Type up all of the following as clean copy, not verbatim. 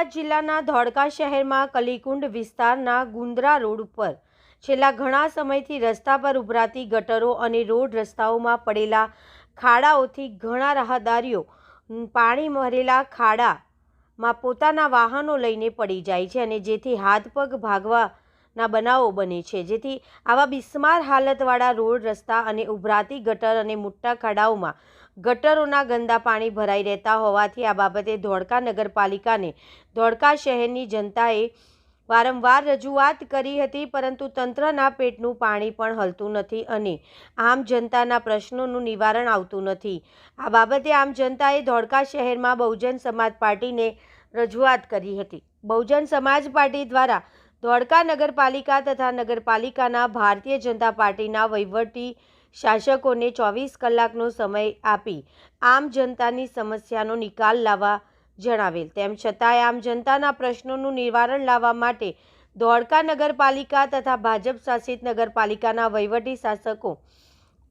અમદાવાદ જિલ્લાના ધોળકા શહેરમાં કલીકુંડ વિસ્તારના ગુંદરા રોડ ઉપર છેલ્લા ઘણા સમયથી રસ્તા પર ઉભરાતી ગટરો અને રોડ રસ્તાઓમાં પડેલા ખાડાઓથી ઘણા રાહદારીઓ પાણી ભરેલા ખાડામાં પોતાના વાહનો લઈને પડી જાય છે અને જેથી હાથ પગ ભાગવાના બનાવો બને છે। જેથી આવા બિસ્માર હાલતવાળા રોડ રસ્તા અને ઉભરાતી ગટર અને મોટા ખાડાઓમાં ગટરોના ગંદા પાણી ભરાઈ રહેતા હોવાથી આ બાબતે ધોળકા નગરપાલિકાને ધોળકા શહેરની જનતાએ વારંવાર રજૂઆત કરી હતી, પરંતુ તંત્રના પેટનું પાણી પણ હલતું નથી અને આમ જનતાના પ્રશ્નોનું નિવારણ આવતું નથી। આ બાબતે આમ જનતાએ ધોળકા શહેરમાં બહુજન સમાજ પાર્ટીને રજૂઆત કરી હતી। બહુજન સમાજ પાર્ટી દ્વારા ધોળકા નગરપાલિકા તથા નગરપાલિકાના ભારતીય જનતા પાર્ટીના વહીવટી શાસકોને 24 કલાકનો સમય આપી આમ જનતાની સમસ્યાનો નિકાલ લાવવા જણાવેલ। તેમ છતાંય આમ જનતાના પ્રશ્નોનું નિવારણ લાવવા માટે ધોળકા નગરપાલિકા તથા ભાજપ શાસિત નગરપાલિકાના વહીવટી શાસકો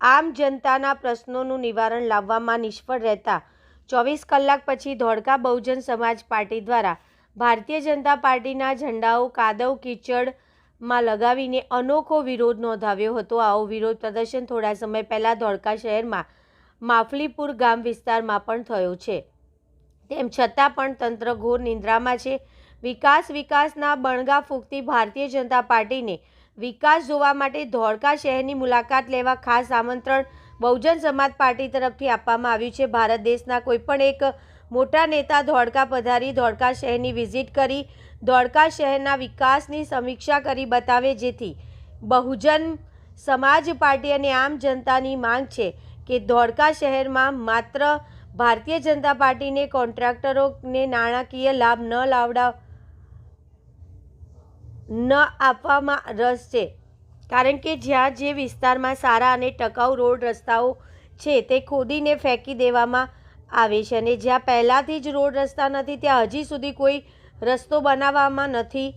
આમ જનતાના પ્રશ્નોનું નિવારણ લાવવામાં નિષ્ફળ રહેતા 24 કલાક પછી ધોળકા બહુજન સમાજ પાર્ટી દ્વારા ભારતીય જનતા પાર્ટીના ઝંડાઓ કાદવ કીચડમાં લગાવીને અનોખો વિરોધ નોંધાવ્યો હતો। આવો વિરોધ પ્રદર્શન થોડા સમય પહેલા ધોળકા શહેરમાં માફલીપુર ગામ વિસ્તારમાં પણ થયો છે। તેમ છતાં પણ તંત્ર ઘોર નિંદ્રામાં છે। વિકાસના બણગા ફૂંકતી ભારતીય જનતા પાર્ટીને વિકાસ જોવા માટે ધોળકા શહેરની મુલાકાત લેવા ખાસ આમંત્રણ બહુજન સમાજ પાર્ટી તરફથી આપવામાં આવ્યું છે। ભારત દેશના કોઈપણ એક મોટા નેતા ધોળકા પધારી ધોળકા શહેરની વિઝિટ કરી ધોળકા શહેરના વિકાસની સમીક્ષા કરી બતાવે, જેથી બહુજન સમાજ પાર્ટી અને આમ જનતાની માંગ છે કે ધોળકા શહેરમાં માત્ર ભારતીય જનતા પાર્ટીને કોન્ટ્રાક્ટરોને નાણાકીય લાભ ન આપવામાં રસ છે, કારણ કે જ્યાં જે વિસ્તારમાં સારા અને ટકાઉ રોડ રસ્તાઓ છે તે ખોદીને ફેંકી દેવામાં આવે છે અને જ્યાં પહેલાંથી જ રોડ રસ્તા નથી ત્યાં હજી સુધી કોઈ રસ્તો બનાવવામાં નથી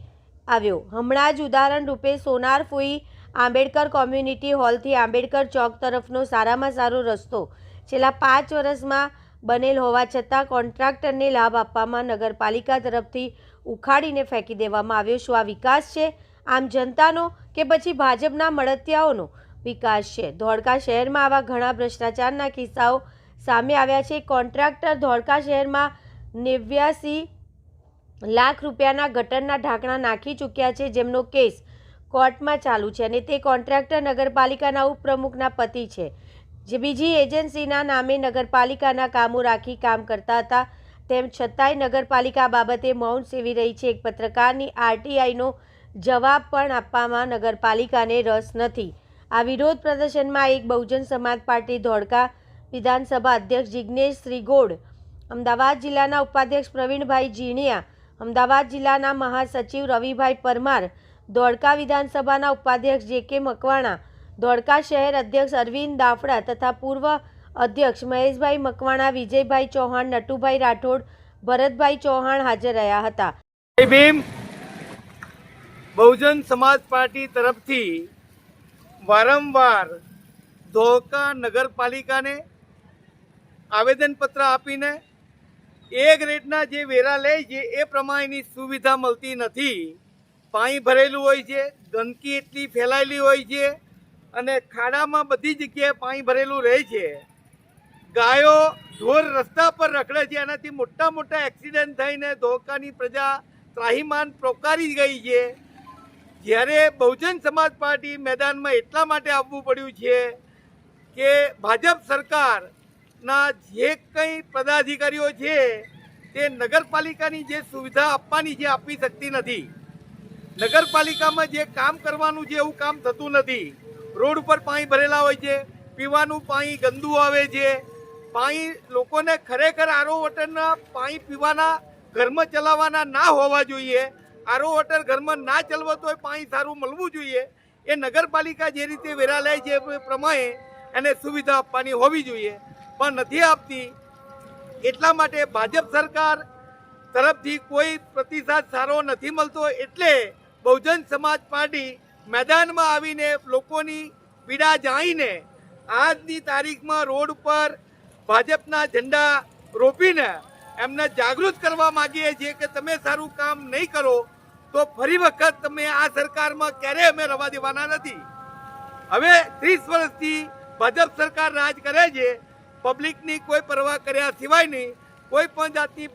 આવ્યો। હમણાં જ ઉદાહરણ રૂપે સોનાર ફૂઈ આંબેડકર કોમ્યુનિટી હોલથી આંબેડકર ચોક તરફનો સારામાં સારો રસ્તો છેલ્લા 5 વર્ષમાં બનેલ હોવા છતાં કોન્ટ્રાક્ટરને લાભ આપવામાં નગરપાલિકા તરફથી ઉખાડીને ફેંકી દેવામાં આવ્યો। શું આ વિકાસ છે આમ જનતાનો કે પછી ભાજપના મળતિયાઓનો વિકાસ છે? ધોળકા શહેરમાં આવા ઘણા ભ્રષ્ટાચારના કિસ્સાઓ સામે આવ્યા છે। કોન્ટ્રાક્ટર ધોળકા શહેરમાં 89 લાખ રૂપિયાના ગટરના ઢાંકણા નાખી ચૂક્યા છે, જેમનો કેસ કોર્ટમાં ચાલુ છે અને તે કોન્ટ્રાક્ટર નગરપાલિકાના ઉપપ્રમુખના પતિ છે, જે બીજી એજન્સીના નામે નગરપાલિકાના કામો રાખી કામ કરતા હતા। તેમ છતાંય નગરપાલિકા બાબતે મૌન સેવી રહી છે। એક પત્રકારની આરટીઆઈનો જવાબ પણ આપવામાં નગરપાલિકાને રસ નથી। આ વિરોધ પ્રદર્શનમાં એક બહુજન સમાજ પાર્ટી ધોળકા વિધાનસભા અધ્યક્ષ જિગ્નેશ શ્રીગોડ, અમદાવાદ જિલ્લાના ઉપાધ્યક્ષ પ્રવીણભાઈ જીણિયા, અમદાવાદ જિલ્લાના મહાસચિવ રવિભાઈ પરમાર, ધોળકા વિધાનસભાના ઉપાધ્યક્ષ જે.કે. મકવાણા, ધોળકા શહેર અધ્યક્ષ અરવિંદ દાફડા તથા પૂર્વ અધ્યક્ષ મહેશભાઈ મકવાણા, વિજયભાઈ ચૌહાણ, નટુભાઈ રાઠોડ, ભરતભાઈ ચૌહાણ હાજર રહ્યા હતા। જય ભીમ। બહુજન સમાજ પાર્ટી તરફથી વારંવાર ધોળકા નગરપાલિકાને આવેદનપત્ર આપીને એક રેટના જે વેરા લે છે એ પ્રમાણેની સુવિધા મળતી નથી। પાણી ભરેલું હોય છે, ગંદકી એટલી ફેલાયેલી હોય છે અને ખાડામાં બધી જગ્યાએ પાણી ભરેલું રહે છે। ગાયો ઢોર રસ્તા પર રખડે છે, એનાથી મોટા એક્સિડન્ટ થઈને ધોળકાની પ્રજા ત્રાહિમામ પોકારી ગઈ છે। જ્યારે બહુજન સમાજ પાર્ટી મેદાનમાં એટલા માટે આવવું પડ્યું છે કે ભાજપ સરકારના જે કંઈ પદાધિકારીઓ છે તે નગરપાલિકાની જે સુવિધા આપવાની છે આપી શકતી નથી। નગરપાલિકામાં જે કામ કરવાનું છે એવું કામ થતું નથી। રોડ ઉપર પાણી ભરેલા હોય છે, પીવાનું પાણી ગંદુ આવે છે। પાણી લોકોને ખરેખર આરઓ વોટરના પાણી પીવાના ઘરમાં ચલાવવાના ના હોવા જોઈએ। આરઓ વોટર ઘરમાં ના ચલાવતો હોય, પાણી સારું મળવું જોઈએ। એ નગરપાલિકા જે રીતે વેરા લે છે એ પ્રમાણે એને સુવિધા આપવાની હોવી જોઈએ, પણ નથી આપતી। એટલા માટે ભાજપ સરકાર તરફથી કોઈ પ્રતિસાદ સારો નથી મળતો, એટલે બહુજન સમાજ પાર્ટી મેદાનમાં આવીને લોકોની પીડા જાણીને આજની તારીખમાં રોડ પર ભાજપના ઝંડા રોપીને એમને જાગૃત કરવા માંગીએ છીએ કે તમે સારું કામ નહીં કરો તો ફરી વખત તમે આ સરકારમાં ક્યારેય અમે રવા દેવાના નથી. હવે 30 વર્ષથી ભાજપ સરકાર રાજ કરે છે, પબ્લિકની કોઈ પરવા કર્યા સિવાય નહીં કોઈ પણ જાતની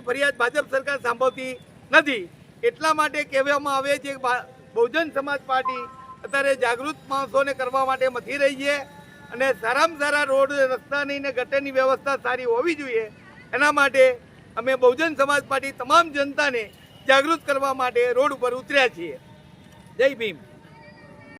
ફરિયાદ ભાજપ સરકાર સાંભળતી નથી. એટલા માટે કહેવામાં આવે છે કે બહુજન સમાજ પાર્ટી અત્યારે જાગૃત માણસોને કરવા માટે મથી રહી છે અને સારામાં સારા રોડ રસ્તાની ને ગટરની વ્યવસ્થા સારી હોવી જોઈએ. એના માટે અમે બહુજન સમાજ પાર્ટી તમામ જનતાને જાગૃત કરવા માટે રોડ ઉપર ઉતર્યા છીએ. જય ભીમ.